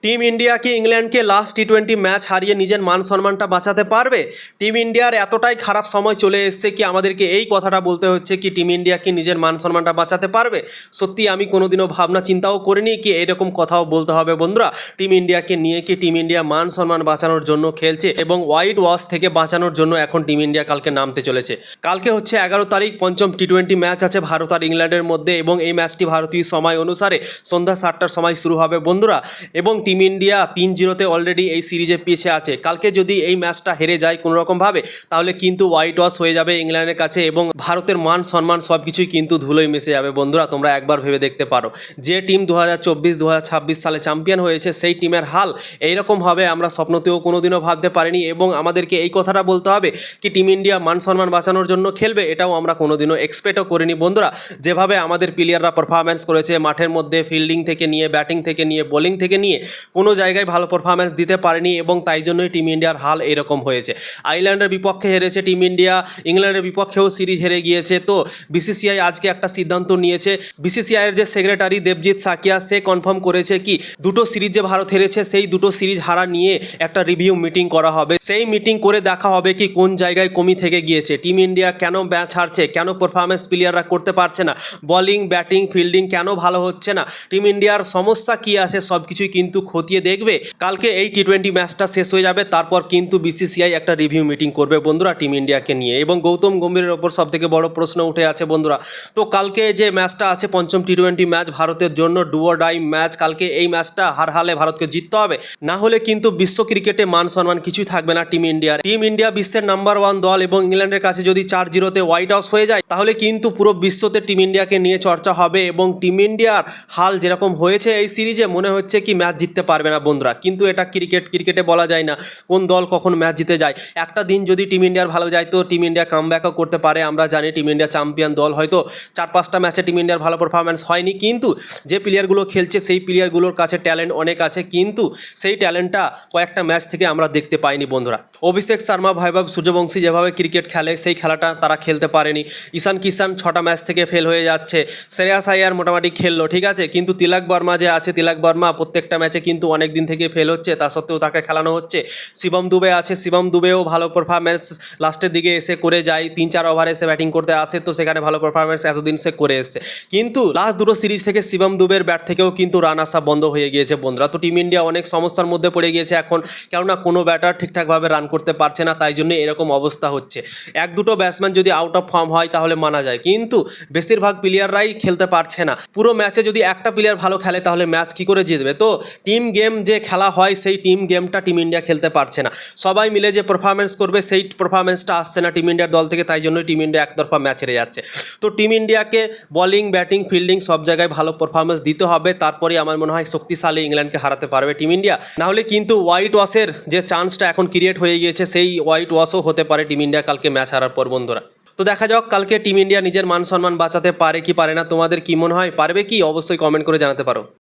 Team India কি ইংল্যান্ডকে last টি-20 match হারিয়ে নিজের মান সম্মানটা বাঁচাতে পারবে? টিম ইন্ডিয়ার এতটাই খারাপ সময় চলে এসেছে কি আমাদেরকে এই কথাটা বলতে হচ্ছে কি টিম ইন্ডিয়া কি নিজের মান সম্মানটা বাঁচাতে পারবে? সত্যি আমি কোনোদিনও ভাবনা চিন্তাও করিনি কি এরকম কথাও বলতে হবে বন্ধুরা। টিম ইন্ডিয়াকে নিয়ে কি টিম ইন্ডিয়া মান সম্মান বাঁচানোর জন্য খেলছে এবং হোয়াইট ওয়াশ থেকে বাঁচানোর জন্য এখন টিম ইন্ডিয়া কালকে নামতে চলেছে। কালকে হচ্ছে 11 তারিখ, পঞ্চম টি-20 ম্যাচ আছে ভারত আর ইংল্যান্ডের মধ্যে এবং এই ম্যাচটি ভারতীয় সময় অনুসারে সন্ধ্যা 7টার সময় শুরু হবে বন্ধুরা। এবং টিম ইন্ডিয়া 3-0 অলরেডি এই সিরিজে পিছিয়ে আছে। কালকে যদি এই ম্যাচটা হেরে যায় কোনোরকমভাবে তাহলে কিন্তু হোয়াইট ওয়াশ হয়ে যাবে ইংল্যান্ডের কাছে এবং ভারতের মান সম্মান সব কিছুই কিন্তু ধুলোয় মিশে যাবে বন্ধুরা। তোমরা একবার ভেবে দেখতে পারো, যে টিম 2024-2026 সালে চ্যাম্পিয়ন হয়েছে সেই টিমের হাল এইরকম হবে আমরা স্বপ্নতেও কোনোদিনও ভাবতে পারিনি এবং আমাদেরকে এই কথাটা বলতে হবে কি টিম ইন্ডিয়া মান সম্মান বাঁচানোর জন্য খেলবে, এটাও আমরা কোনোদিনও এক্সপেক্টও করিনি বন্ধুরা। যেভাবে আমাদের প্লেয়াররা পারফরম্যান্স করেছে মাঠের মধ্যে, ফিল্ডিং থেকে নিয়ে, ব্যাটিং থেকে নিয়ে, বোলিং থেকে নিয়ে কোনো জায়গায় ভালো পারফরম্যান্স দিতে পারেনি এবং তাই জন্যই টিম ইন্ডিয়ার হাল এরকম হয়েছে। আয়ারল্যান্ডের বিপক্ষে হেরেছে টিম ইন্ডিয়া, ইংল্যান্ডের বিপক্ষেও সিরিজ হেরে গিয়েছে। তো বিসিসিআই আজকে একটা সিদ্ধান্ত নিয়েছে। বিসিসিআইয়ের যে সেক্রেটারি দেবজিৎ সাকিয়া সে কনফার্ম করেছে কি দুটো সিরিজ যে ভারত হেরেছে সেই দুটো সিরিজ হারা নিয়ে একটা রিভিউ মিটিং করা হবে। সেই মিটিং করে দেখা হবে কি কোন জায়গায় কমি থেকে গিয়েছে, টিম ইন্ডিয়া কেন ম্যাচ হারছে, কেন পারফরম্যান্স প্লেয়াররা করতে পারছে না, বোলিং, ব্যাটিং, ফিল্ডিং কেন ভালো হচ্ছে না, টিম ইন্ডিয়ার সমস্যা কি আছে সব কিছুই কিন্তু খতিয়ে দেখবে। কালকে এই টি-20 ম্যাচটা শেষ হয়ে যাবে, তারপর কিন্তু বিসিসিআই একটা রিভিউ মিটিং করবে বন্ধুরা টিম ইন্ডিয়াকে নিয়ে। এবং গৌতম গম্ভীরের ওপর সবথেকে বড় প্রশ্ন উঠে আছে বন্ধুরা। তো কালকে যে ম্যাচটা আছে পঞ্চম টি-20 ম্যাচ ভারতের জন্য ডু অর ডাই ম্যাচ। কালকে এই ম্যাচটা হার হালে ভারতকে জিততে হবে, না হলে কিন্তু বিশ্ব ক্রিকেটে মান সম্মান কিছুই থাকবে না টিম ইন্ডিয়ার। টিম ইন্ডিয়া বিশ্বের নাম্বার 1 দল এবং ইংল্যান্ডের কাছে যদি 4-0 হোয়াইট হাউস হয়ে যায় তাহলে কিন্তু পুরো বিশ্বতে টিম ইন্ডিয়াকে নিয়ে চর্চা হবে এবং টিম ইন্ডিয়ার হাল যেরকম হয়েছে এই সিরিজে মনে হচ্ছে কি ম্যাচ জিততে পারবে না বন্ধুরা। কিন্তু এটা ক্রিকেটে বলা যায় না কোন দল কখন ম্যাচ জিতে যায়। একটা দিন যদি টিম ইন্ডিয়ার ভালো যায় তো টিম ইন্ডিয়া কামব্যাকও করতে পারে। আমরা জানি টিম ইন্ডিয়া চ্যাম্পিয়ন দল, হয়তো 4-5টা ম্যাচে টিম ইন্ডিয়ার ভালো পারফরম্যান্স হয়নি কিন্তু যে প্লেয়ারগুলো খেলছে সেই প্লেয়ারগুলোর কাছে ট্যালেন্ট অনেক আছে, কিন্তু সেই ট্যালেন্টটা কয়েকটা ম্যাচ থেকে আমরা দেখতে পাইনি বন্ধুরা। অভিষেক শর্মা, বৈভব সূর্যবংশী যেভাবে ক্রিকেট খেলে সেই খেলাটা তারা খেলতে পারেনি। ঈশান কিষান 6টা ম্যাচ থেকে ফেল হয়ে যাচ্ছে। শ্রেয়াস আয়ার মোটামুটি খেললো ঠিক আছে, কিন্তু তিলক বর্মা যে আছে, তিলক বর্মা প্রত্যেকটা ম্যাচে কিন্তু অনেক দিন থেকে ফেল হচ্ছে, তা সত্ত্বেও তাকে খেলানো হচ্ছে। শিবম দুবে আছে, শিবম দুবেও ভালো পারফরম্যান্স লাস্টের দিকে এসে করে যায়, 3-4 ওভারে এসে ব্যাটিং করতে আসে, তো সেখানে ভালো পারফরম্যান্স এতদিন সে করে এসছে। কিন্তু লাস্ট দুটো সিরিজ থেকে শিবম দুবের ব্যাট থেকেও কিন্তু রান আসা বন্ধ হয়ে গিয়েছে বন্ধুরা। তো টিম ইন্ডিয়া অনেক সমস্যার মধ্যে পড়ে গিয়েছে এখন, কেননা কোনো ব্যাটার ঠিকঠাকভাবে রান করতে পারছে না, তাই জন্য এরকম অবস্থা হচ্ছে। 1-2 ব্যাটসম্যান যদি আউট অফ ফর্ম হয় তাহলে মানা যায়, কিন্তু বেশিরভাগ প্লেয়াররাই খেলতে পারছে না। পুরো ম্যাচে যদি একটা প্লেয়ার ভালো খেলে তাহলে ম্যাচ কি করে জিতবে? তো টিম গেম যে খেলা হয় সেই টিম গেমটা টিম ইন্ডিয়া খেলতে পারছে না। সবাই মিলে যে পারফরম্যান্স করবে সেই পারফরম্যান্সটা আসছে না টিম ইন্ডিয়ার দল থেকে, তাই জন্যই টিম ইন্ডিয়া একতরফা ম্যাচ হেরে যাচ্ছে। তো টিম ইন্ডিয়াকে বোলিং, ব্যাটিং, ফিল্ডিং সব জায়গায় ভালো পারফরম্যান্স দিতে হবে, তারপরে আমার মনে হয় শক্তিশালী ইংল্যান্ডকে হারাতে পারবে টিম ইন্ডিয়া। নাহলে কিন্তু হোয়াইট ওয়াশের যে চান্সটা এখন ক্রিয়েট হয়ে গিয়েছে সেই হোয়াইট ওয়াশও হতে পারে টিম ইন্ডিয়া কালকে ম্যাচ হারার পর বন্ধুরা। তো দেখা যাক কালকে টিম ইন্ডিয়া নিজের মান সম্মান বাঁচাতে পারে কি পারে না। তোমাদের কি মনে হয়, পারবে কি? অবশ্যই কমেন্ট করে জানাতে পারো।